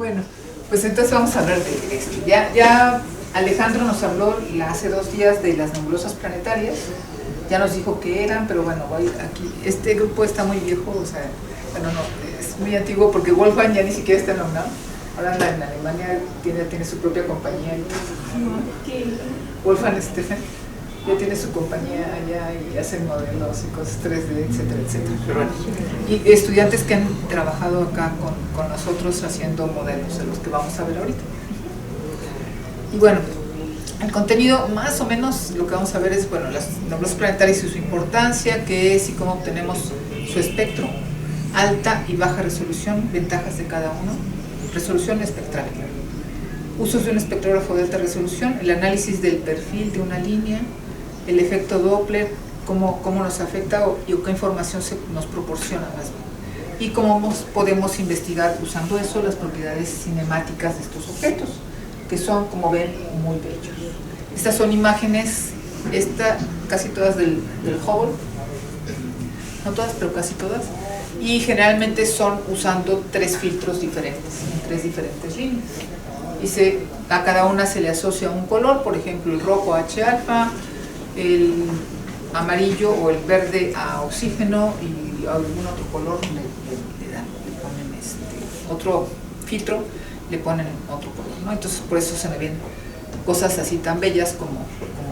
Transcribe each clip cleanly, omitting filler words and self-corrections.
Bueno, pues entonces vamos a hablar de esto. Ya Alejandro nos habló hace 2 días de las nebulosas planetarias, ya nos dijo qué eran, pero bueno, aquí este grupo está muy viejo, o sea, bueno, no, es muy antiguo porque Wolfgang ya ni siquiera está en la UNAM, ahora anda en Alemania, tiene su propia compañía. Wolfgang Stephen ya tiene su compañía allá y hacen modelos y cosas 3D, etcétera, etcétera. Y estudiantes que han trabajado acá con nosotros haciendo modelos de los que vamos a ver ahorita. Y bueno, el contenido más o menos lo que vamos a ver es, bueno, las nebulosas planetarias y su importancia, qué es y cómo obtenemos su espectro, alta y baja resolución, ventajas de cada uno, resolución espectral, usos de un espectrógrafo de alta resolución, el análisis del perfil de una línea, el efecto Doppler, cómo nos afecta o qué información nos proporciona más bien, y cómo podemos investigar usando eso las propiedades cinemáticas de estos objetos, que son, como ven, muy bellos. Estas son imágenes, casi todas del Hubble, no todas, pero casi todas, y generalmente son usando 3 filtros diferentes, en 3 diferentes líneas. Y a cada una se le asocia un color, por ejemplo el rojo a H-alfa, el amarillo o el verde a oxígeno, y algún otro color le ponen otro filtro, le ponen otro color, ¿no? Entonces por eso se me ven cosas así tan bellas como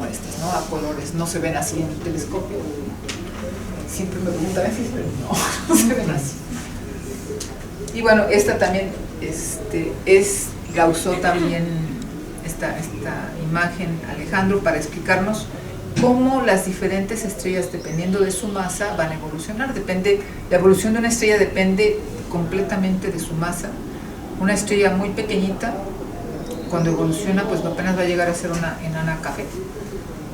estas, ¿no? A colores, no se ven así en el telescopio. Siempre me preguntan así, pero no se ven así. Y bueno, esta también la usó también esta imagen Alejandro para explicarnos cómo las diferentes estrellas, dependiendo de su masa, van a evolucionar. La evolución de una estrella depende completamente de su masa. Una estrella muy pequeñita, cuando evoluciona, pues apenas va a llegar a ser una enana café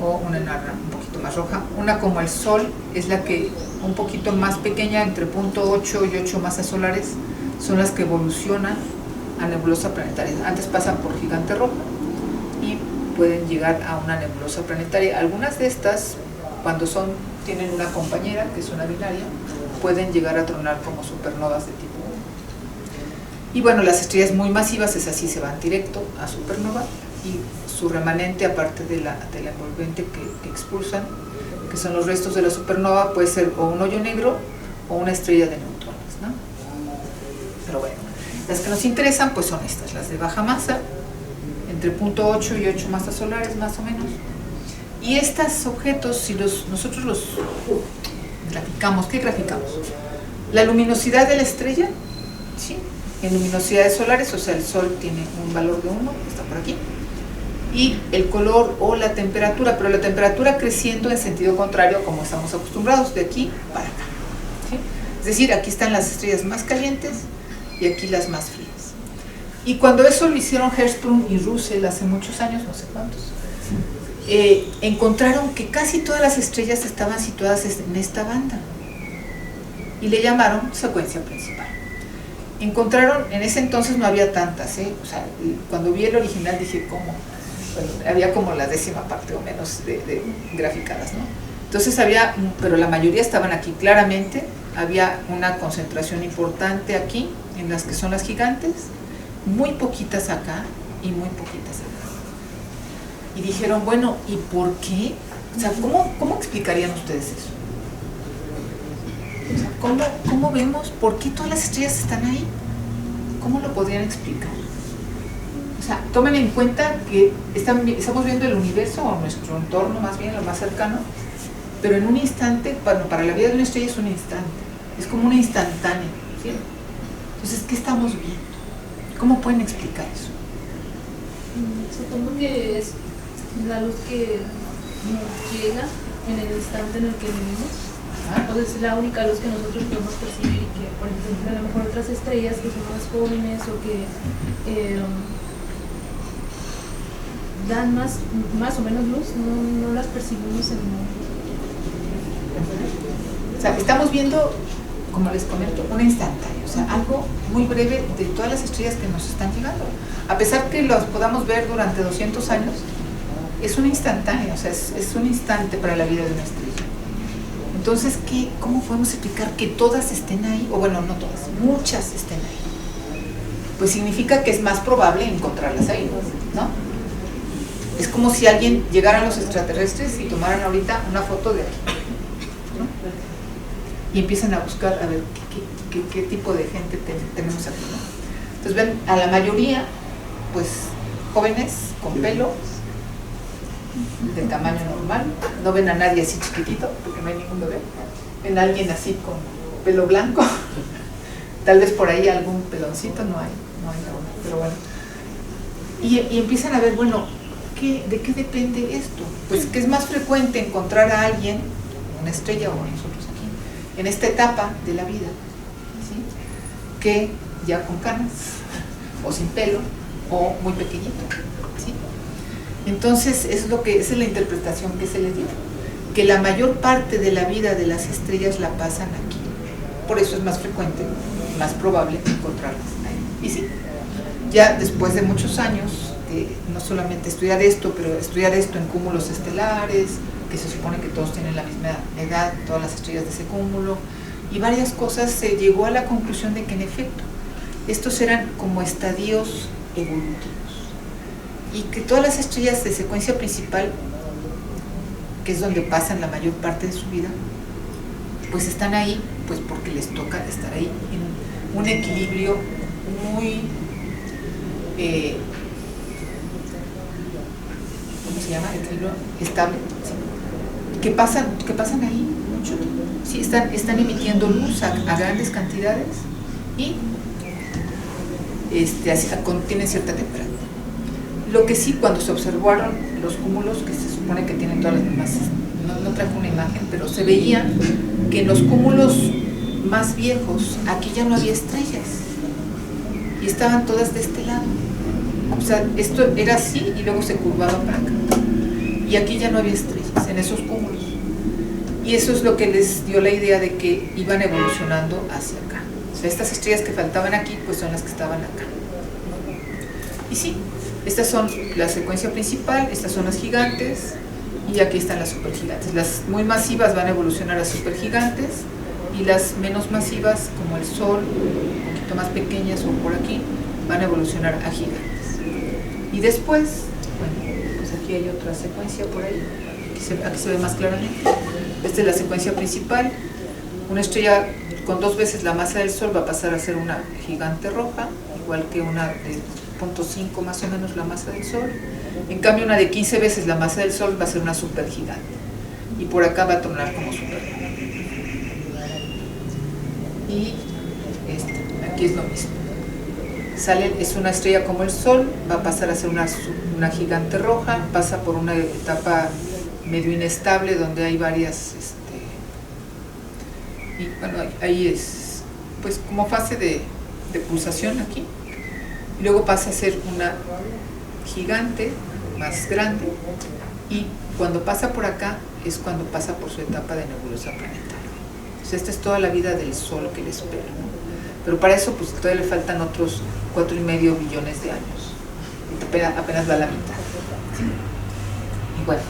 o una enana un poquito más roja. Una como el Sol es la que un poquito más pequeña, entre 0.8 y 8 masas solares, son las que evolucionan a nebulosa planetaria. Antes pasan por gigante roja y pueden llegar a una nebulosa planetaria. Algunas de estas, cuando tienen una compañera, que es una binaria, pueden llegar a tronar como supernovas de tipo 1. Y bueno, las estrellas muy masivas, es así, se van directo a supernova, y su remanente, aparte de la envolvente que expulsan, que son los restos de la supernova, puede ser o un hoyo negro o una estrella de neutrones, ¿no? Pero bueno, las que nos interesan pues son estas, las de baja masa, entre 0.8 y 8 masas solares más o menos. Y estos objetos, si nosotros los graficamos, ¿qué graficamos? La luminosidad de la estrella, ¿sí? En luminosidades solares, o sea, el Sol tiene un valor de 1, está por aquí, y el color o la temperatura, pero la temperatura creciendo en sentido contrario como estamos acostumbrados, de aquí para acá, ¿sí? Es decir, aquí están las estrellas más calientes y aquí las más frías. Y cuando eso lo hicieron Hertzsprung y Russell hace muchos años, no sé cuántos, encontraron que casi todas las estrellas estaban situadas en esta banda y le llamaron secuencia principal. Encontraron, en ese entonces no había tantas, o sea, cuando vi el original dije, ¿cómo? Bueno, había como la 10ª parte o menos de graficadas, ¿no? Entonces pero la mayoría estaban aquí, claramente había una concentración importante aquí, en las que son las gigantes, muy poquitas acá y muy poquitas acá. Y dijeron, bueno, ¿y por qué? O sea, ¿cómo explicarían ustedes eso? O sea, ¿cómo vemos por qué todas las estrellas están ahí? ¿Cómo lo podrían explicar? O sea, tomen en cuenta que estamos viendo el universo o nuestro entorno, más bien lo más cercano, pero en un instante, bueno, para la vida de una estrella es un instante, es como una instantánea, ¿sí? Entonces, ¿qué estamos viendo? ¿Cómo pueden explicar eso? Supongo que es la luz que nos llega en el instante en el que vivimos. O sea, es la única luz que nosotros podemos percibir, y que, por ejemplo, a lo mejor otras estrellas que son más jóvenes o que dan más o menos luz, no las percibimos en el mundo. O sea, estamos viendo, como les comento, una instantánea, o sea, algo muy breve de todas las estrellas que nos están llegando. A pesar que los podamos ver durante 200 años, es una instantánea, o sea, es un instante para la vida de una estrella. Entonces, ¿cómo podemos explicar que todas estén ahí? O bueno, no todas, muchas estén ahí. pues significa que es más probable encontrarlas ahí, ¿no? Es como si alguien llegaran los extraterrestres y tomaran ahorita una foto de aquí, ¿no? Y empiezan a buscar a ver qué tipo de gente tenemos aquí, ¿no? Entonces ven a la mayoría, pues jóvenes con pelo de tamaño normal, no ven a nadie así chiquitito porque no hay ningún bebé, ven a alguien así con pelo blanco, tal vez por ahí algún peloncito, no hay nada, pero bueno, y empiezan a ver, bueno, ¿de qué depende esto? Pues que es más frecuente encontrar a alguien, una estrella o nosotros aquí, en esta etapa de la vida, ¿sí? Que ya con canas, o sin pelo, o muy pequeñito, ¿sí? Entonces esa es la interpretación que se le dio, que la mayor parte de la vida de las estrellas la pasan aquí, por eso es más frecuente, más probable encontrarlas ahí. Y sí, ya después de muchos años, no solamente estudiar esto, pero estudiar esto en cúmulos estelares, que se supone que todos tienen la misma edad, todas las estrellas de ese cúmulo, y varias cosas, se llegó a la conclusión de que en efecto, estos eran como estadios evolutivos, y que todas las estrellas de secuencia principal, que es donde pasan la mayor parte de su vida, pues están ahí, pues porque les toca estar ahí, en un equilibrio muy... ¿cómo se llama? Equilibrio estable, ¿sí? que pasan ahí mucho, ¿sí? Están emitiendo luz a grandes cantidades y tienen cierta temperatura. Lo que sí, cuando se observaron los cúmulos, que se supone que tienen todas las mismas, no traje una imagen, pero se veía que en los cúmulos más viejos, aquí ya no había estrellas y estaban todas de este lado. O sea, esto era así y luego se curvaba para acá. Y aquí ya no había estrellas en esos cúmulos. Y eso es lo que les dio la idea de que iban evolucionando hacia acá. O sea, estas estrellas que faltaban aquí, pues son las que estaban acá. Y sí, estas son la secuencia principal, estas son las gigantes, y aquí están las supergigantes. Las muy masivas van a evolucionar a supergigantes, y las menos masivas, como el Sol, un poquito más pequeñas o por aquí, van a evolucionar a gigantes. Y después, bueno, pues aquí hay otra secuencia por ahí, aquí se ve más claramente. Esta es la secuencia principal. Una estrella con 2 veces la masa del Sol va a pasar a ser una gigante roja, igual que una de 0.5 más o menos la masa del Sol. En cambio, una de 15 veces la masa del Sol va a ser una supergigante. Y por acá va a tornar como supergigante. Y aquí es lo mismo. Es una estrella como el Sol, va a pasar a ser una gigante roja, pasa por una etapa medio inestable donde hay varias, y bueno, ahí es pues como fase de pulsación aquí, y luego pasa a ser una gigante más grande, y cuando pasa por acá es cuando pasa por su etapa de nebulosa planetaria. Entonces esta es toda la vida del Sol que le espera, ¿no? Pero para eso pues todavía le faltan otros 4,5 billones de años, apenas va a la mitad, ¿sí? Y bueno,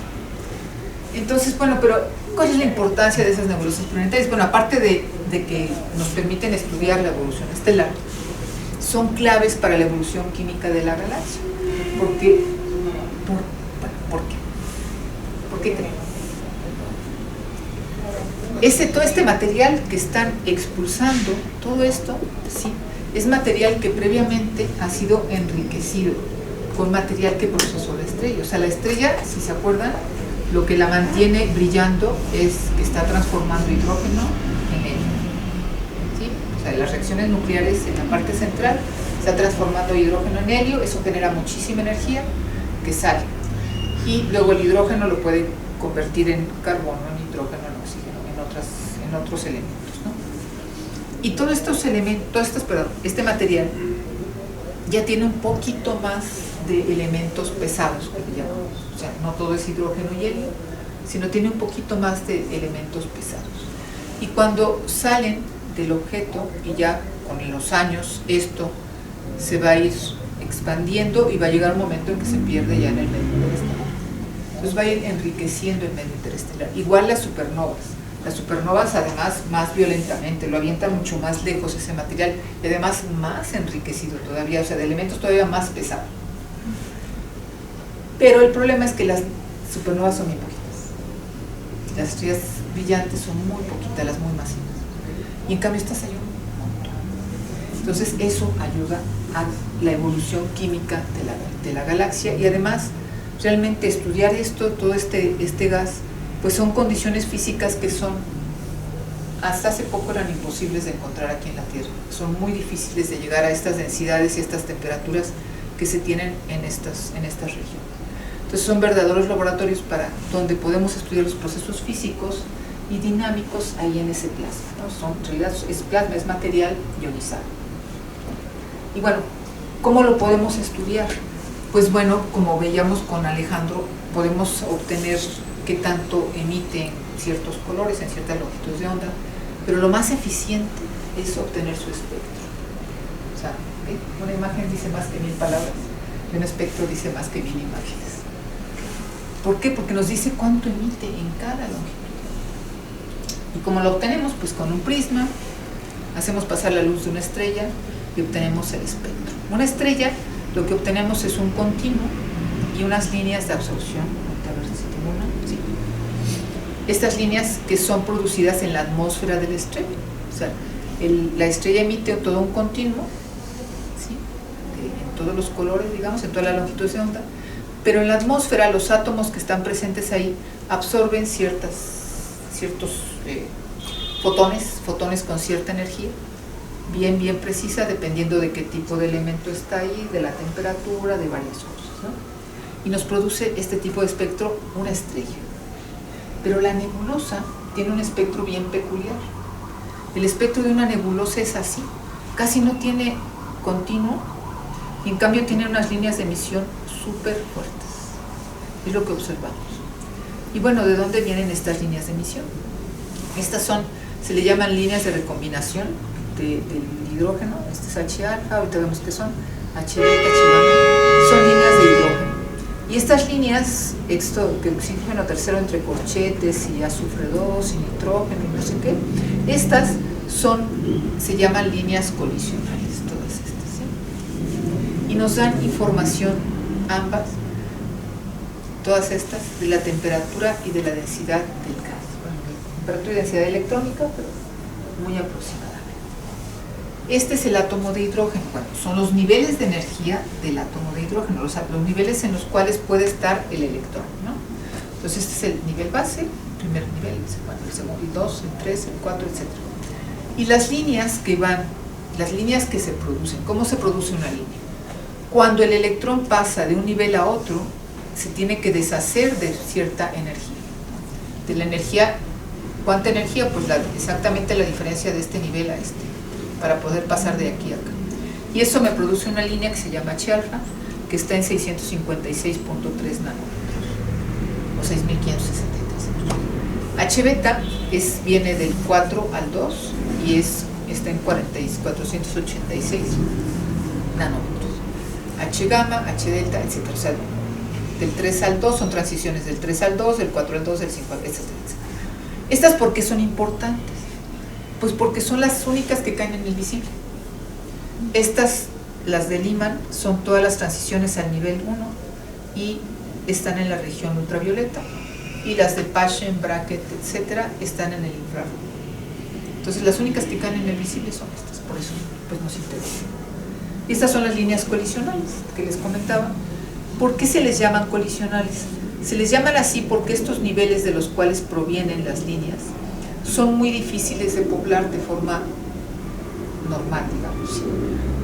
entonces, bueno, pero ¿cuál es la importancia de esas nebulosas planetarias? Bueno, aparte de que nos permiten estudiar la evolución estelar, son claves para la evolución química de la galaxia. ¿Por qué? ¿Por qué creen? Todo este material que están expulsando, todo esto, sí, es material que previamente ha sido enriquecido con material que procesó la estrella. O sea, la estrella, si se acuerdan, lo que la mantiene brillando es que está transformando hidrógeno en helio, ¿sí? O sea, las reacciones nucleares en la parte central está transformando hidrógeno en helio, eso genera muchísima energía que sale. Y luego el hidrógeno lo puede convertir en carbono, en hidrógeno, en oxígeno, en otros elementos, ¿no? Y todos estos elementos, este material ya tiene un poquito más de elementos pesados, que le llamamos. O sea, no todo es hidrógeno y helio, sino tiene un poquito más de elementos pesados. Y cuando salen del objeto, y ya con los años esto se va a ir expandiendo y va a llegar un momento en que se pierde ya en el medio interestelar. Entonces va a ir enriqueciendo el medio interestelar. Igual las supernovas. Las supernovas además más violentamente, lo avientan mucho más lejos ese material y además más enriquecido todavía, o sea, de elementos todavía más pesados. Pero el problema es que las supernovas son muy poquitas. Las estrellas brillantes son muy poquitas, las muy masivas. Y en cambio estas hay un montón. Entonces eso ayuda a la evolución química de la galaxia y además realmente estudiar esto, todo este gas, pues son condiciones físicas que son, hasta hace poco eran imposibles de encontrar aquí en la Tierra. Son muy difíciles de llegar a estas densidades y estas temperaturas que se tienen en estas regiones. Entonces son verdaderos laboratorios donde podemos estudiar los procesos físicos y dinámicos ahí en ese plasma, ¿no? En realidad es plasma, es material ionizado. Y bueno, ¿cómo lo podemos estudiar? Pues bueno, como veíamos con Alejandro, podemos obtener qué tanto emiten ciertos colores en ciertas longitudes de onda, pero lo más eficiente es obtener su espectro. O sea, ¿eh? Una imagen dice más que 1000 palabras y un espectro dice más que 1000 imágenes. ¿Por qué? Porque nos dice cuánto emite en cada longitud. ¿Y cómo lo obtenemos? Pues con un prisma, hacemos pasar la luz de una estrella y obtenemos el espectro. Una estrella, lo que obtenemos es un continuo y unas líneas de absorción. A ver si tengo una. Sí. Estas líneas que son producidas en la atmósfera de la estrella. O sea, la estrella emite todo un continuo, ¿sí? En todos los colores, digamos, en toda la longitud de onda, pero en la atmósfera los átomos que están presentes ahí absorben ciertos fotones con cierta energía, bien precisa, dependiendo de qué tipo de elemento está ahí, de la temperatura, de varias cosas, ¿no? Y nos produce este tipo de espectro una estrella. Pero la nebulosa tiene un espectro bien peculiar. El espectro de una nebulosa es así, casi no tiene continuo, y en cambio tiene unas líneas de emisión súper fuertes. Es lo que observamos. Y bueno, ¿de dónde vienen estas líneas de emisión? Estas se le llaman líneas de recombinación del hidrógeno. Este es H-alfa, ahorita vemos que son H-beta, H-gamma, son líneas de hidrógeno. Y estas líneas, que oxígeno tercero entre corchetes y azufre 2 y nitrógeno y no sé qué, estas se llaman líneas colisionales, todas estas, ¿sí? Y nos dan información, ambas, todas estas, de la temperatura y de la densidad del gas. Bueno, temperatura y densidad electrónica, pero muy aproximadamente. Este es el átomo de hidrógeno. Bueno, son los niveles de energía del átomo de hidrógeno, los niveles en los cuales puede estar el electrón, ¿no? Entonces este es el nivel base, el primer nivel, el segundo, el 2, el 3, el 4, etc. Y las líneas que se producen, ¿cómo se produce una línea? Cuando el electrón pasa de un nivel a otro, se tiene que deshacer de cierta energía. De la energía, ¿cuánta energía? Pues exactamente la diferencia de este nivel a este, para poder pasar de aquí a acá. Y eso me produce una línea que se llama H-alfa, que está en 656.3 nanómetros, o 6.563. H-beta viene del 4 al 2 y está en 486 nanómetros. H-gamma, H-delta, etc. O sea, del 3 al 2 son transiciones del 3 al 2, del 4 al 2, del 5 al 3, etc. ¿Estas por qué son importantes? Pues porque son las únicas que caen en el visible. Estas, las de Lyman, son todas las transiciones al nivel 1 y están en la región ultravioleta, y las de Paschen, Brackett, etcétera, están en el infrarrojo. Entonces las únicas que caen en el visible son estas, por eso pues nos interesa. Y estas son las líneas colisionales que les comentaba. ¿Por qué se les llaman colisionales? Se les llaman así porque estos niveles de los cuales provienen las líneas son muy difíciles de poblar de forma normal, digamos.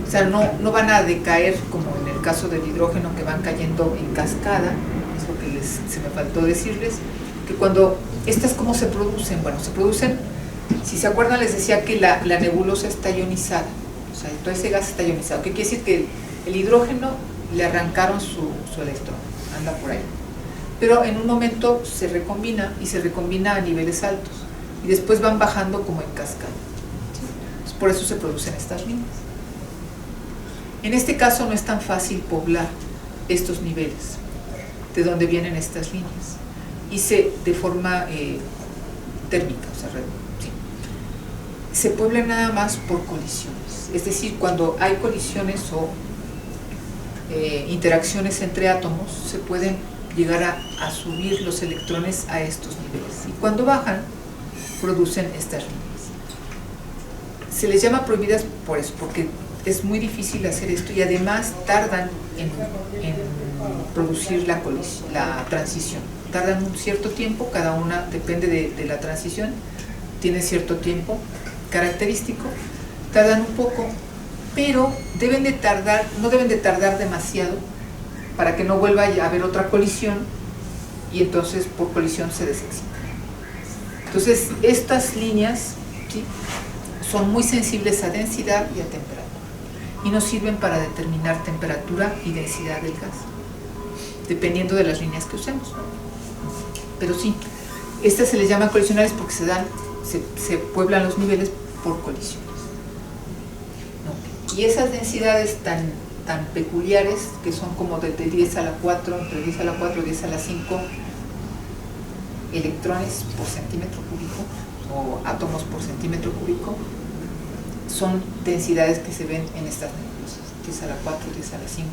O sea, no van a decaer como en el caso del hidrógeno, que van cayendo en cascada. Es lo que se me faltó decirles, que cuando estas, ¿cómo se producen? Bueno, se producen, si se acuerdan, les decía que la nebulosa está ionizada, o sea, todo ese gas está ionizado. ¿Qué quiere decir? Que el hidrógeno le arrancaron su electrón, anda por ahí. Pero en un momento se recombina, y se recombina a niveles altos, y después van bajando como en cascada. ¿Sí? Por eso se producen estas líneas. En este caso no es tan fácil poblar estos niveles, de donde vienen estas líneas, y de forma térmica, o sea, sí, se pueblan nada más por colisiones. Es decir, cuando hay colisiones o interacciones entre átomos, se pueden llegar a subir los electrones a estos niveles. Y cuando bajan, producen estas líneas. Se les llama prohibidas por eso, porque es muy difícil hacer esto y además tardan en producir la transición. Tardan un cierto tiempo, cada una depende de la transición, tiene cierto tiempo característico, tardan un poco, pero no deben de tardar demasiado para que no vuelva a haber otra colisión y entonces por colisión se desexcita. Entonces estas líneas, ¿sí?, son muy sensibles a densidad y a temperatura y nos sirven para determinar temperatura y densidad del gas, dependiendo de las líneas que usemos. Pero sí, estas se les llama colisionales porque se pueblan los niveles por colisiones. ¿No? Y esas densidades tan peculiares, que son como de 10 a la 4, entre 10 a la 4 y 10 a la 5 electrones por centímetro cúbico, o átomos por centímetro cúbico, son densidades que se ven en estas nebulosas, 10 a la 4, 10 a la 5.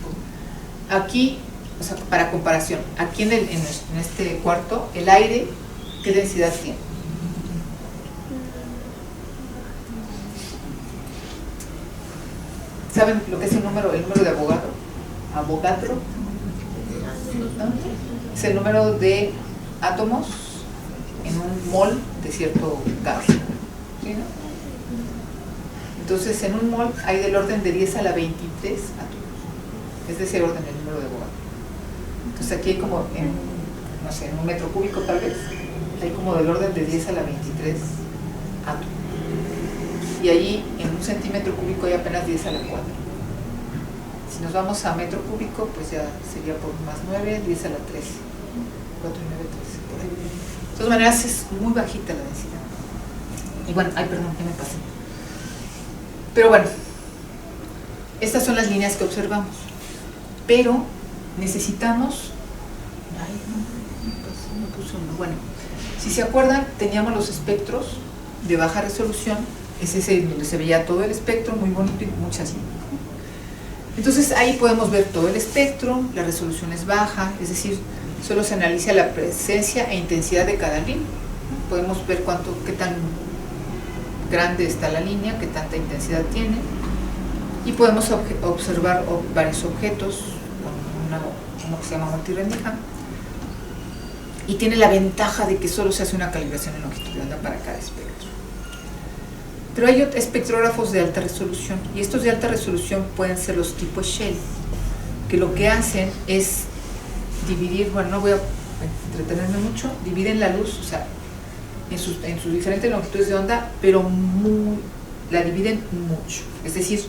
Aquí, o sea, para comparación, aquí en este cuarto, el aire, ¿qué densidad tiene? ¿Saben lo que es el número de Avogadro? Avogadro, ¿no? Es el número de átomos en un mol de cierto gas, ¿sí, no? Entonces, en un mol hay del orden de 10 a la 23 átomos. Es de ese orden el número de Avogadro. Entonces, aquí hay como, no sé, en un metro cúbico tal vez, hay como del orden de 10 a la 23 átomos. Y allí, en un centímetro cúbico, hay apenas 10 a la 4. Si nos vamos a metro cúbico, pues ya sería por más 9, 10 a la 13. 4 y 9, 13, por ahí. De todas maneras, es muy bajita la densidad. Y bueno, perdón, ¿qué me pasé? Pero bueno, estas son las líneas que observamos. Pero necesitamos... Bueno, si se acuerdan, teníamos los espectros de baja resolución. Es ese donde se veía todo el espectro, muy bonito y muchas líneas. Entonces ahí podemos ver todo el espectro, la resolución es baja, es decir, solo se analiza la presencia e intensidad de cada línea. Podemos ver qué tan grande está la línea, qué tanta intensidad tiene, y podemos observar varios objetos con uno que se llama multirrendija, y tiene la ventaja de que solo se hace una calibración en longitud de onda para cada espectro. Pero hay espectrógrafos de alta resolución, y estos de alta resolución pueden ser los tipo Shell, que lo que hacen es dividir, bueno, no voy a entretenerme mucho, dividen la luz, o sea, en sus diferentes longitudes de onda, pero la dividen mucho. Es decir,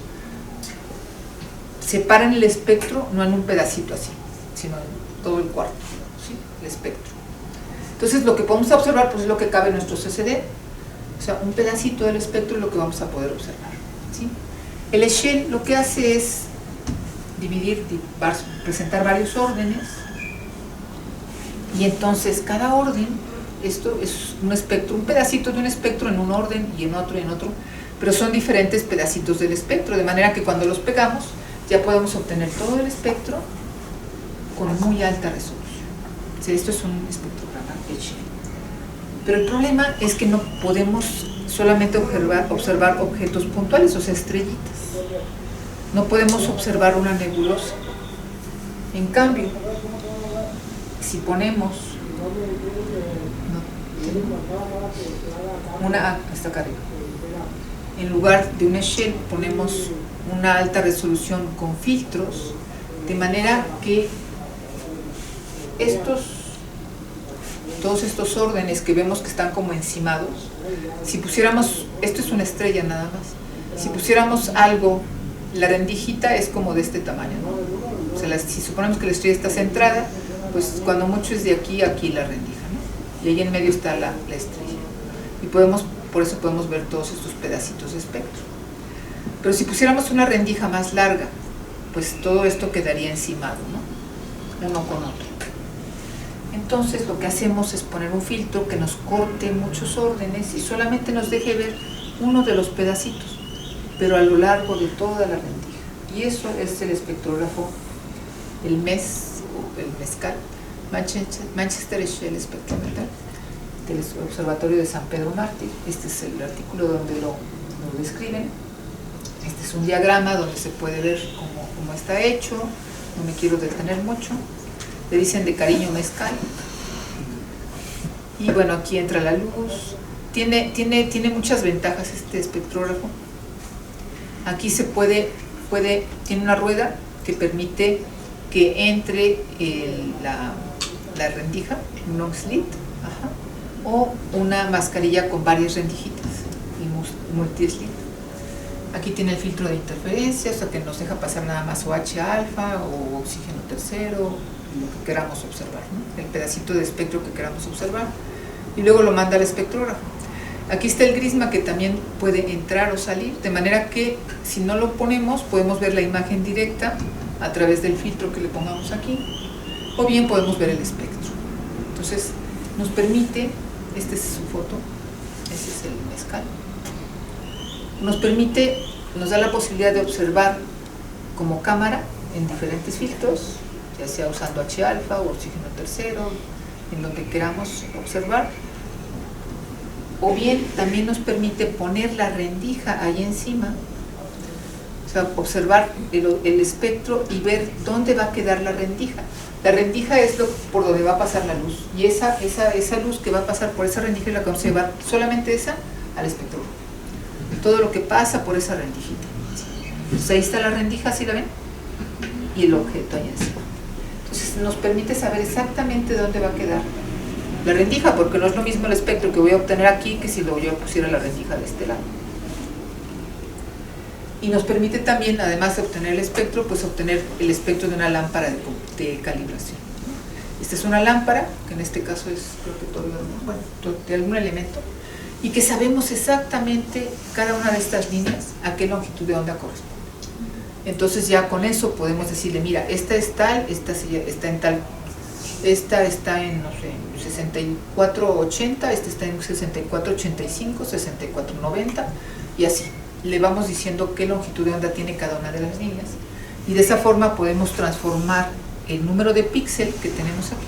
separan el espectro no en un pedacito así, sino en todo el cuarto, ¿sí?, el espectro. Entonces, lo que podemos observar, pues, es lo que cabe en nuestro CCD. O sea, un pedacito del espectro es lo que vamos a poder observar, ¿sí? El Shell lo que hace es presentar varios órdenes, y entonces cada orden, esto es un espectro, un pedacito de un espectro en un orden y en otro, pero son diferentes pedacitos del espectro, de manera que cuando los pegamos ya podemos obtener todo el espectro con muy alta resolución. O sea, esto es un espectrograma Shell. Pero el problema es que no podemos solamente observar objetos puntuales, o sea, estrellitas. No podemos observar una nebulosa. En cambio, si ponemos está acá arriba, en lugar de una Shell ponemos una alta resolución con filtros, de manera que todos estos órdenes que vemos que están como encimados, si pusiéramos, esto es una estrella nada más, si pusiéramos algo, la rendijita es como de este tamaño, ¿no? O sea, si suponemos que la estrella está centrada, pues cuando mucho es de aquí a aquí la rendija, ¿no? Y ahí en medio está la estrella. Y por eso podemos ver todos estos pedacitos de espectro. Pero si pusiéramos una rendija más larga, pues todo esto quedaría encimado, ¿no?, uno con otro. entonces lo que hacemos es poner un filtro que nos corte muchos órdenes y solamente nos deje ver uno de los pedacitos, pero a lo largo de toda la rendija. Y eso es el espectrógrafo, el MESCAL, Manchester Shell Spectrometer, del Observatorio de San Pedro Mártir. Este es el artículo donde lo describen. Este es un diagrama donde se puede ver cómo está hecho. No me quiero detener mucho. Le dicen de cariño MESCAL. Y bueno, aquí entra la luz. Tiene muchas ventajas este espectrógrafo. Aquí se tiene una rueda que permite que entre la rendija, un long slit, o una mascarilla con varias rendijitas y multi-slit. Aquí tiene el filtro de interferencia, o sea que nos deja pasar nada más OH alfa o oxígeno tercero, lo que queramos observar, ¿no? El pedacito de espectro que queramos observar, y luego lo manda al espectrógrafo. Aquí está el grisma que también puede entrar o salir, de manera que si no lo ponemos podemos ver la imagen directa a través del filtro que le pongamos aquí, o bien podemos ver el espectro. Entonces nos permite, esta es su foto, ese es el MESCAL, nos da la posibilidad de observar como cámara en diferentes filtros, ya sea usando H alfa o oxígeno tercero, en donde queramos observar, o bien también nos permite poner la rendija ahí encima, o sea, observar el espectro y ver dónde va a quedar la rendija. La rendija es por donde va a pasar la luz, y esa luz que va a pasar por esa rendija es la que vamos a llevar, solamente esa, al espectro. Todo lo que pasa por esa rendijita. Entonces ahí está la rendija, ¿sí la ven? Y el objeto ahí encima. Entonces nos permite saber exactamente dónde va a quedar la rendija, porque no es lo mismo el espectro que voy a obtener aquí que si yo pusiera la rendija de este lado. Y nos permite también, además de obtener el espectro, pues obtener el espectro de una lámpara de calibración. Esta es una lámpara, que en este caso es, creo que todavía, bueno, de algún elemento, y que sabemos exactamente cada una de estas líneas a qué longitud de onda corresponde. Entonces ya con eso podemos decirle, mira, esta es tal, esta está en tal, esta está en, no sé, 6480, esta está en 6485, 6490, y así. Le vamos diciendo qué longitud de onda tiene cada una de las líneas, y de esa forma podemos transformar el número de píxel que tenemos aquí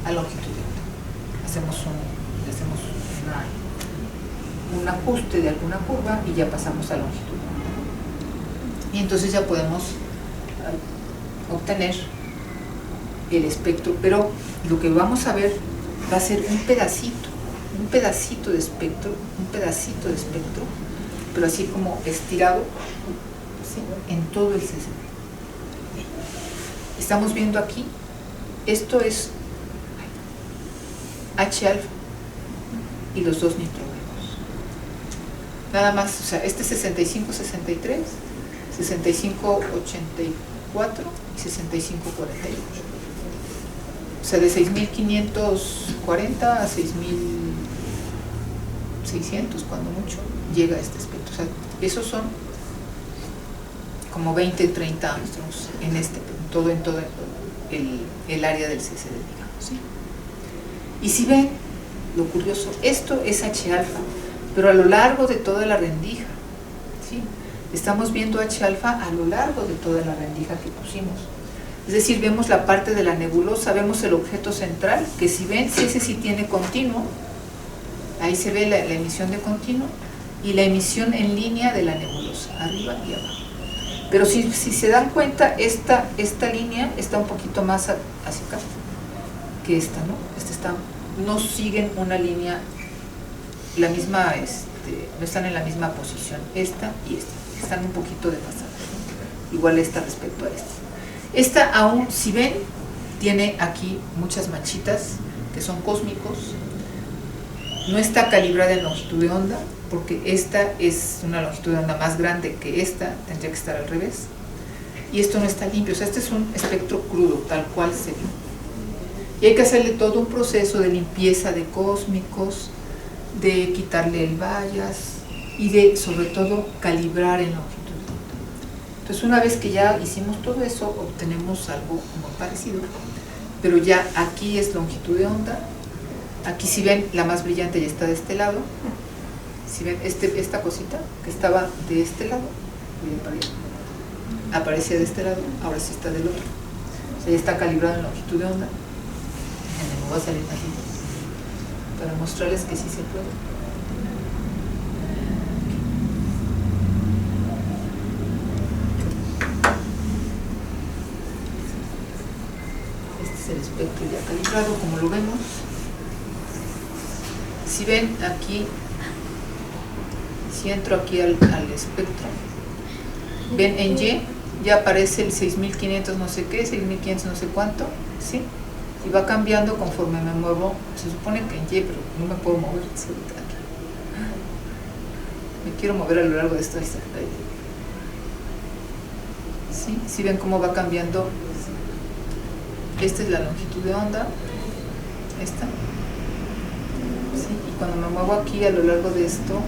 a longitud de onda. Hacemos un ajuste de alguna curva y ya pasamos a longitud de onda. Y entonces ya podemos obtener el espectro, pero lo que vamos a ver va a ser un pedacito de espectro, pero así como estirado, ¿sí?, en todo el CCD. Estamos viendo aquí, esto es H alfa y los dos nitrógenos. Nada más, o sea, este es 65-63, 65-84 y 65-48. O sea, de 6540 a 6600, cuando mucho, llega este espectro. O sea, esos son como 20-30 angstroms en todo el área del CCD, digamos, ¿sí? Y si ven, lo curioso, esto es H alfa, pero a lo largo de toda la rendija, ¿sí? Estamos viendo H alfa a lo largo de toda la rendija que pusimos. Es decir, vemos la parte de la nebulosa, vemos el objeto central, que si ven, si ese sí tiene continuo, ahí se ve la emisión de continuo, y la emisión en línea de la nebulosa, arriba y abajo. Pero si se dan cuenta, esta línea está un poquito más hacia acá que esta, ¿no? No siguen una línea, la misma, no están en la misma posición, esta y esta, están un poquito desfasadas, ¿no? Igual esta respecto a esta. Esta aún, si ven, tiene aquí muchas manchitas que son cósmicos, no está calibrada en longitud de onda, porque esta es una longitud de onda más grande que esta, tendría que estar al revés, y esto no está limpio, o sea, este es un espectro crudo, tal cual se ve. Y hay que hacerle todo un proceso de limpieza de cósmicos, de quitarle el bias y de, sobre todo, calibrar en longitud de onda. Entonces, una vez que ya hicimos todo eso, obtenemos algo muy parecido, pero ya aquí es longitud de onda. Aquí si ven, la más brillante ya está de este lado. Si ven esta cosita que estaba de este lado, miren para allá, aparecía de este lado, ahora sí está del otro. O sea, ya está calibrado en longitud de onda. Me voy a salir aquí para mostrarles que sí se puede. Este es el espectro ya calibrado, como lo vemos. Si ven aquí, si entro aquí al espectro, ven en Y, ya aparece el 6500 no sé qué, 6500 no sé cuánto, ¿sí? Y va cambiando conforme me muevo. Se supone que en Y, pero no me puedo mover ahorita aquí. Me quiero mover a lo largo de esto. Ahí está. ¿Sí? ¿Sí ven cómo va cambiando? Esta es la longitud de onda. Esta. ¿Sí? Y cuando me muevo aquí a lo largo de esto,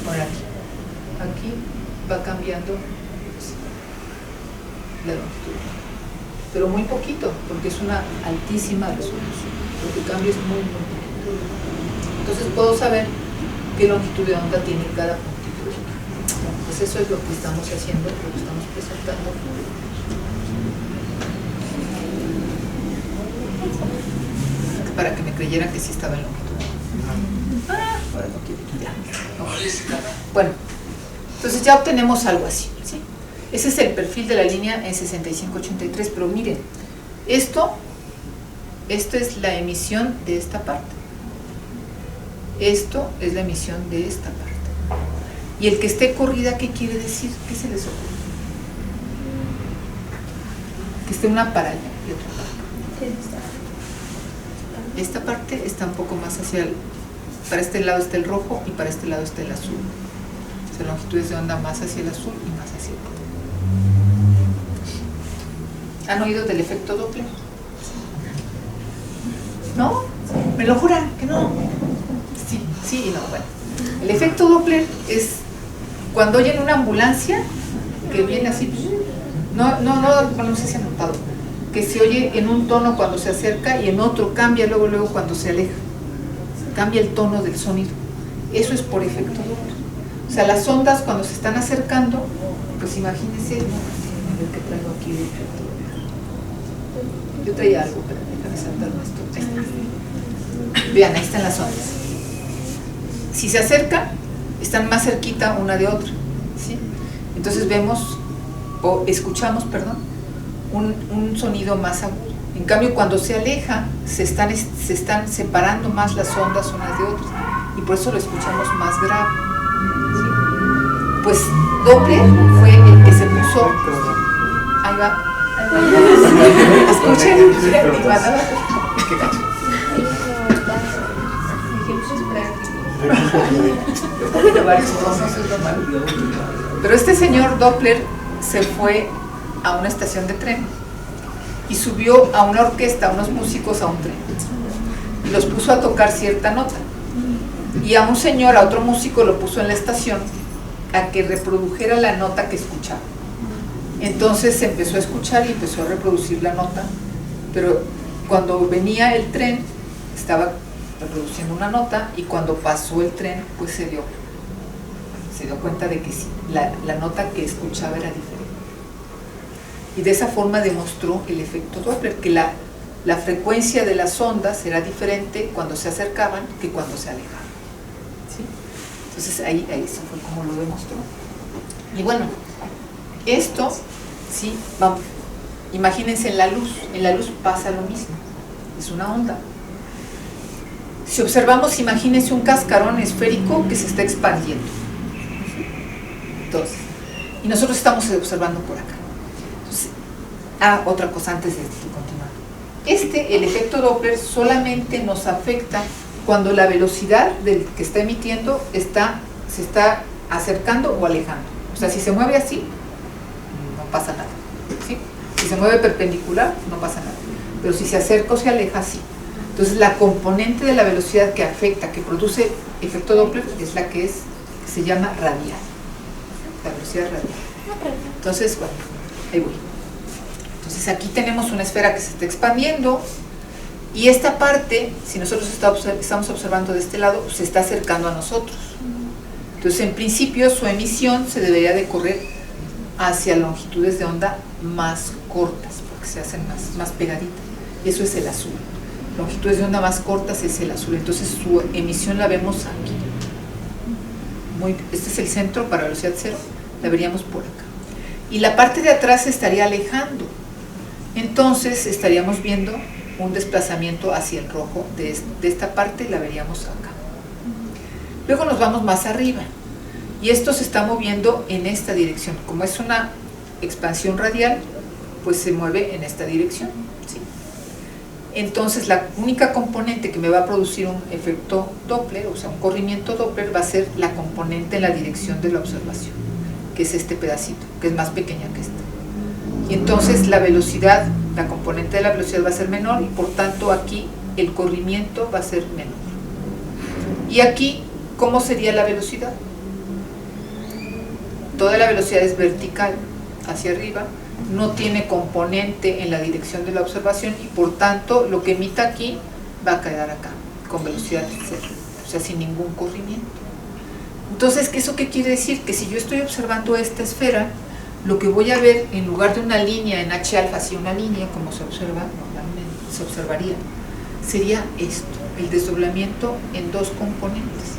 por aquí va cambiando la longitud, pero muy poquito, porque es una altísima resolución. Lo que cambia es muy poquito. Entonces puedo saber qué longitud de onda tiene cada puntito. Bueno, pues eso es lo que estamos haciendo, lo que estamos presentando. Para que me creyeran que sí estaba en longitud. Ahora no quiero ya. Bueno, entonces ya obtenemos algo así, ¿sí? Ese es el perfil de la línea en 6583, pero miren, esto es la emisión de esta parte. Esto es la emisión de esta parte. Y el que esté corrida, ¿qué quiere decir? ¿Qué se les ocurre? Que esté una para allá y otra para acá. Esta parte está un poco más hacia para este lado está el rojo y para este lado está el azul. O sea, longitudes de onda más hacia el azul y más hacia el rojo. ¿Han oído del efecto Doppler? ¿No? ¿Me lo juran que no? Sí y no. Bueno, el efecto Doppler es cuando oyen una ambulancia que viene así, no sé si han notado, que se oye en un tono cuando se acerca y en otro cambia luego cuando se aleja. Cambia el tono del sonido. Eso es por efecto Doppler. O sea, las ondas cuando se están acercando, pues imagínense, a ver qué traigo aquí de efecto Doppler. Yo traía algo, pero déjame saltarme esto. Ahí está. Vean, ahí están las ondas. Si se acercan, están más cerquita una de otra, ¿sí? Entonces vemos, o escuchamos, perdón, un sonido más agudo. En cambio, cuando se aleja, se están separando más las ondas unas de otras, y por eso lo escuchamos más grave, ¿sí? Pues Doppler fue el que se puso. Ahí va. Escuchen. ¿Qué cacho? Pero este señor Doppler se fue a una estación de tren y subió a una orquesta, a unos músicos a un tren y los puso a tocar cierta nota, y a un señor, a otro músico, lo puso en la estación a que reprodujera la nota que escuchaba. Entonces se empezó a escuchar y empezó a reproducir la nota, pero cuando venía el tren estaba reproduciendo una nota, y cuando pasó el tren pues se dio cuenta de que sí, la nota que escuchaba era diferente, y de esa forma demostró el efecto Doppler, que la frecuencia de las ondas era diferente cuando se acercaban que cuando se alejaban, ¿sí? Entonces ahí eso fue como lo demostró. Y bueno, esto, sí, vamos, imagínense en la luz pasa lo mismo, es una onda. Si observamos, imagínense un cascarón esférico que se está expandiendo. Entonces, y nosotros estamos observando por acá. Entonces, otra cosa antes de continuar. El efecto Doppler solamente nos afecta cuando la velocidad del que está emitiendo se está acercando o alejando. O sea, si se mueve así, no pasa nada, ¿sí? Si se mueve perpendicular, no pasa nada. Pero si se acerca o se aleja, sí. Entonces, la componente de la velocidad que afecta, que produce efecto Doppler, es la que se llama radial. La velocidad radial. Entonces, bueno, ahí voy. Entonces aquí tenemos una esfera que se está expandiendo y esta parte, si nosotros estamos observando de este lado, se está acercando a nosotros. Entonces en principio su emisión se debería de correr hacia longitudes de onda más cortas, porque se hacen más pegaditas. Y eso es el azul. Longitudes de onda más cortas es el azul. Entonces su emisión la vemos aquí. Este es el centro para velocidad cero, la veríamos por acá. Y la parte de atrás se estaría alejando. Entonces estaríamos viendo un desplazamiento hacia el rojo de esta parte, la veríamos acá. Luego nos vamos más arriba y esto se está moviendo en esta dirección. Como es una expansión radial, pues se mueve en esta dirección, ¿sí? Entonces la única componente que me va a producir un efecto Doppler, o sea un corrimiento Doppler, va a ser la componente en la dirección de la observación, que es este pedacito, que es más pequeña que esta. Y entonces la velocidad, la componente de la velocidad va a ser menor y por tanto aquí el corrimiento va a ser menor. Y aquí, ¿cómo sería la velocidad? Toda la velocidad es vertical hacia arriba, no tiene componente en la dirección de la observación y por tanto lo que emita aquí va a quedar acá, con velocidad cero, o sea sin ningún corrimiento. Entonces, ¿eso qué quiere decir? Que si yo estoy observando esta esfera, lo que voy a ver en lugar de una línea en H alfa, así una línea como se observa normalmente, se observaría, sería esto, el desdoblamiento en dos componentes,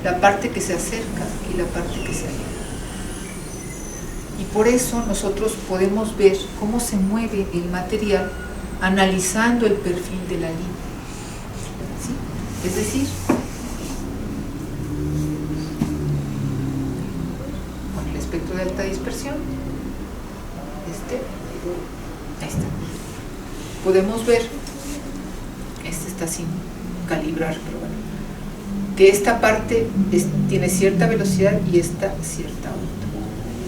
la parte que se acerca y la parte que se aleja. Y por eso nosotros podemos ver cómo se mueve el material analizando el perfil de la línea, ¿sí? Es decir, con el espectro de alta dispersión, ahí está, podemos ver, este está sin calibrar, pero bueno, que esta parte tiene cierta velocidad y esta cierta onda.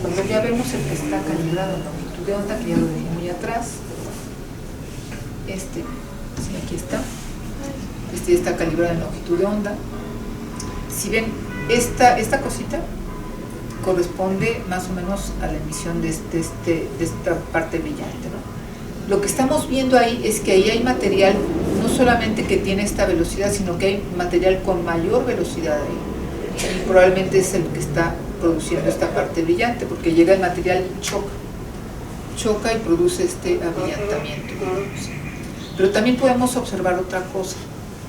Cuando ya vemos el que está calibrado en longitud de onda, que ya lo dejé muy atrás, sí, aquí está, ya está calibrado en longitud de onda. Si ven, esta cosita corresponde más o menos a la emisión de esta parte brillante, ¿no? Lo que estamos viendo ahí es que ahí hay material, no solamente que tiene esta velocidad, sino que hay material con mayor velocidad ahí. Y probablemente es el que está produciendo esta parte brillante, porque llega el material y choca y produce este abrillantamiento. Pero también podemos observar otra cosa,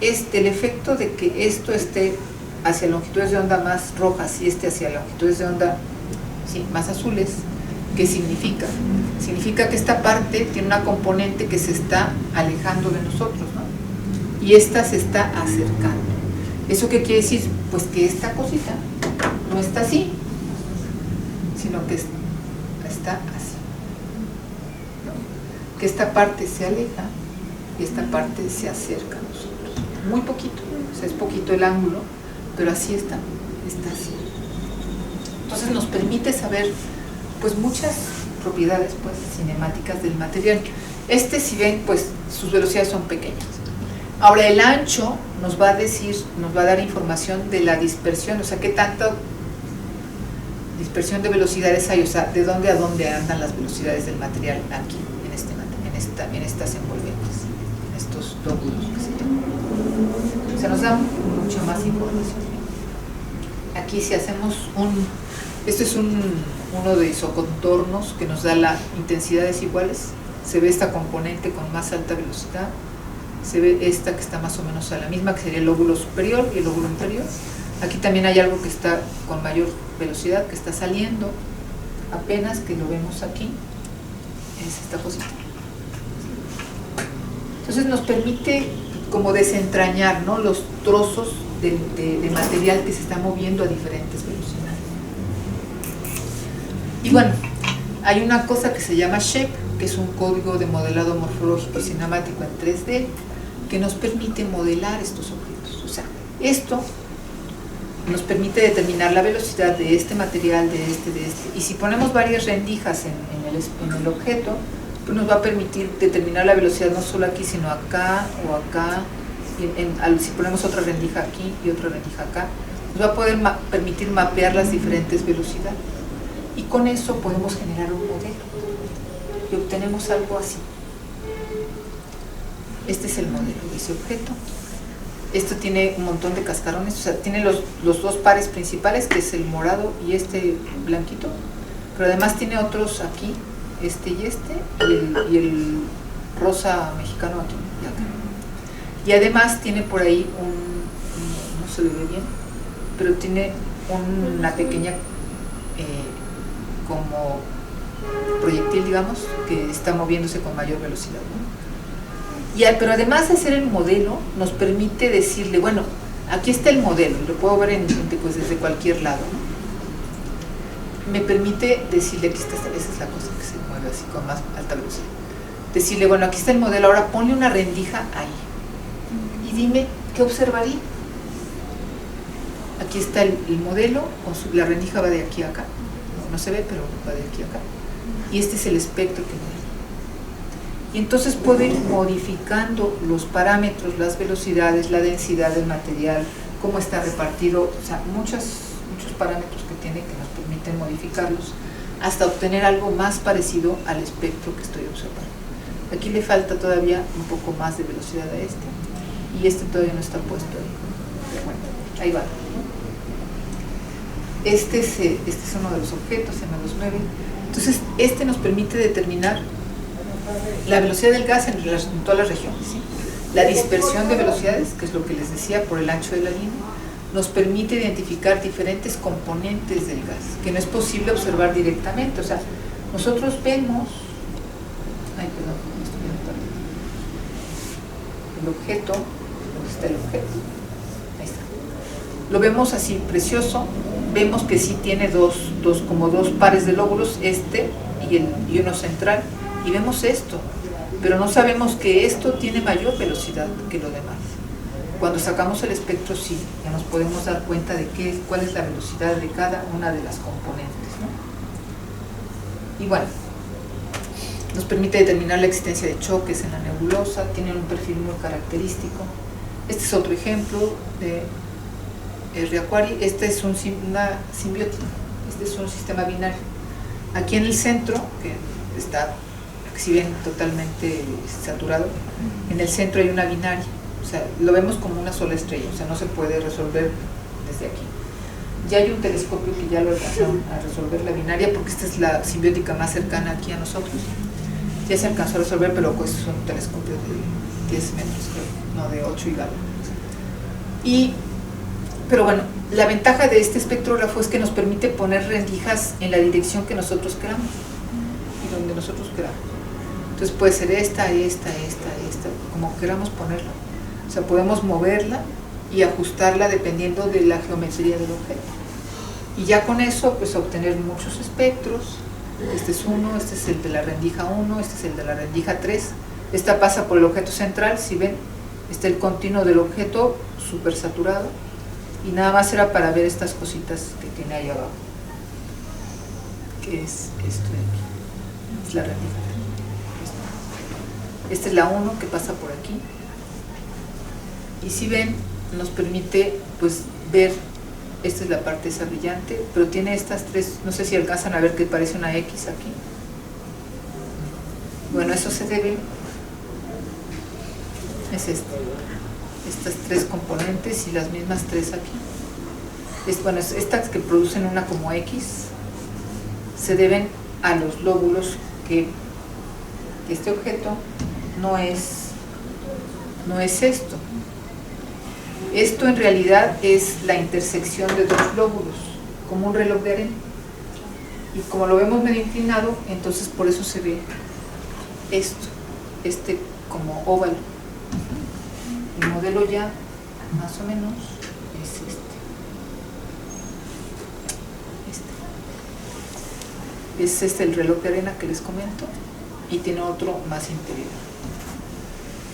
el efecto de que esto esté hacia longitudes de onda más rojas y hacia longitudes de onda más azules. ¿Qué significa? Significa que esta parte tiene una componente que se está alejando de nosotros, ¿no? Y esta se está acercando. ¿Eso qué quiere decir? Pues que esta cosita no está así, sino que está así, ¿no? Que esta parte se aleja y esta parte se acerca a nosotros. Muy poquito, o sea, es poquito el ángulo, pero así está así. Entonces nos permite saber pues muchas propiedades pues cinemáticas del material. Si ven, pues sus velocidades son pequeñas. Ahora el ancho nos va a dar información de la dispersión, o sea, qué tanta dispersión de velocidades hay, o sea, de dónde a dónde andan las velocidades del material aquí, en estas envolventes, en estos lóbulos que se llaman. O sea, nos da mucha más información. Aquí si hacemos esto es uno de isocontornos que nos da las intensidades iguales, se ve esta componente con más alta velocidad, se ve esta que está más o menos a la misma, que sería el lóbulo superior y el lóbulo inferior. Aquí también hay algo que está con mayor velocidad, que está saliendo apenas, que lo vemos aquí, es esta cosita. Entonces nos permite como desentrañar, ¿no?, los trozos de material que se está moviendo a diferentes velocidades. Y bueno, hay una cosa que se llama SHAPE, que es un código de modelado morfológico y cinemático en 3D, que nos permite modelar estos objetos. O sea, esto nos permite determinar la velocidad de este material, de este, y si ponemos varias rendijas en el objeto, pues nos va a permitir determinar la velocidad no solo aquí, sino acá o acá. Si ponemos otra rendija aquí y otra rendija acá, nos va a poder permitir mapear las diferentes velocidades. Y con eso podemos generar un modelo y obtenemos algo así. Este es el modelo de ese objeto. Esto tiene un montón de cascarones, o sea, tiene los dos pares principales, que es el morado y este blanquito, pero además tiene otros aquí, este y el rosa mexicano aquí y acá. Y además tiene por ahí no se le ve bien, pero tiene una pequeña como proyectil, digamos, que está moviéndose con mayor velocidad, ¿no? Pero además de hacer el modelo, nos permite decirle, bueno, aquí está el modelo, lo puedo ver pues, desde cualquier lado, ¿no? Me permite decirle, aquí está, esa es la cosa que se mueve así con más alta velocidad. Decirle, bueno, aquí está el modelo, ahora ponle una rendija ahí. Y dime, ¿qué observaría? Aquí está el modelo, la rendija va de aquí a acá. No se ve, pero va de aquí a acá. Y este es el espectro que me da. Y entonces puedo ir modificando los parámetros, las velocidades, la densidad del material, cómo está repartido, o sea, muchos parámetros que tiene que nos permiten modificarlos hasta obtener algo más parecido al espectro que estoy observando. Aquí le falta todavía un poco más de velocidad a este, y este todavía no está puesto ahí. Pero bueno, ahí va. Este es uno de los objetos, se llama los 9. Entonces, este nos permite determinar la velocidad del gas en todas las regiones, ¿sí? La dispersión de velocidades, que es lo que les decía, por el ancho de la línea, nos permite identificar diferentes componentes del gas, que no es posible observar directamente. O sea, nosotros vemos, el objeto, ¿dónde está el objeto? Ahí está. Lo vemos así, precioso, vemos que sí tiene como dos pares de lóbulos, y uno central, y vemos esto, pero no sabemos que esto tiene mayor velocidad que lo demás. Cuando sacamos el espectro, sí, ya nos podemos dar cuenta de cuál es la velocidad de cada una de las componentes, ¿no? Y bueno, nos permite determinar la existencia de choques en la nebulosa, tiene un perfil muy característico. Este es otro ejemplo de Riaquari. Este es una simbiótica, este es un sistema binario. Aquí en el centro, que está, si ven, totalmente saturado, en el centro hay una binaria, o sea, lo vemos como una sola estrella, o sea, no se puede resolver desde aquí. Ya hay un telescopio que ya lo alcanzaron a resolver la binaria, porque esta es la simbiótica más cercana aquí a nosotros. Ya se alcanzó a resolver, pero pues es un telescopio de 10 metros, creo, no de 8 y algo. Pero bueno, la ventaja de este espectrógrafo es que nos permite poner rendijas en la dirección que nosotros queramos y donde nosotros queramos. Entonces puede ser esta, como queramos ponerla. O sea, podemos moverla y ajustarla dependiendo de la geometría del objeto. Y ya con eso, pues obtener muchos espectros. Este es uno, este es el de la rendija 1, este es el de la rendija 3. Esta pasa por el objeto central, si ven, está el continuo del objeto súper saturado. Y nada más era para ver estas cositas que tiene ahí abajo, que es esto de aquí, es la rendija. Esta es la 1 que pasa por aquí. Y si ven, nos permite pues ver, esta es la parte esa brillante, pero tiene estas tres, no sé si alcanzan a ver que parece una X aquí. Bueno, eso se debe, es estas tres componentes y las mismas tres aquí. Bueno, estas que producen una como X se deben a los lóbulos que este objeto no es esto. Esto en realidad es la intersección de dos lóbulos, como un reloj de arena. Y como lo vemos medio inclinado, entonces por eso se ve esto, como óvalo. El modelo ya, más o menos, es este es el reloj de arena que les comento, y tiene otro más interior.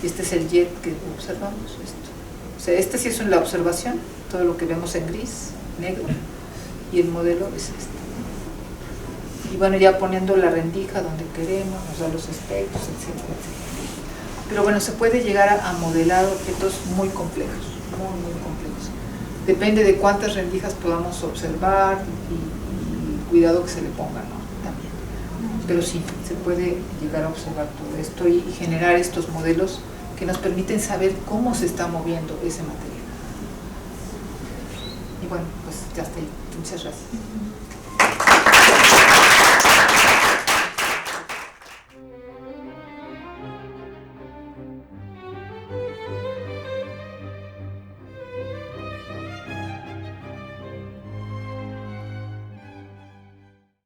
Este es el jet que observamos, esto. O sea, este sí es la observación, todo lo que vemos en gris, negro, y el modelo es este. Y bueno, ya poniendo la rendija donde queremos, nos da los espectros, etcétera. Pero bueno, se puede llegar a modelar objetos muy complejos, muy complejos. Depende de cuántas rendijas podamos observar y cuidado que se le ponga, ¿no? También. Pero sí, se puede llegar a observar todo esto y generar estos modelos que nos permiten saber cómo se está moviendo ese material. Y bueno, pues ya está ahí. Muchas gracias.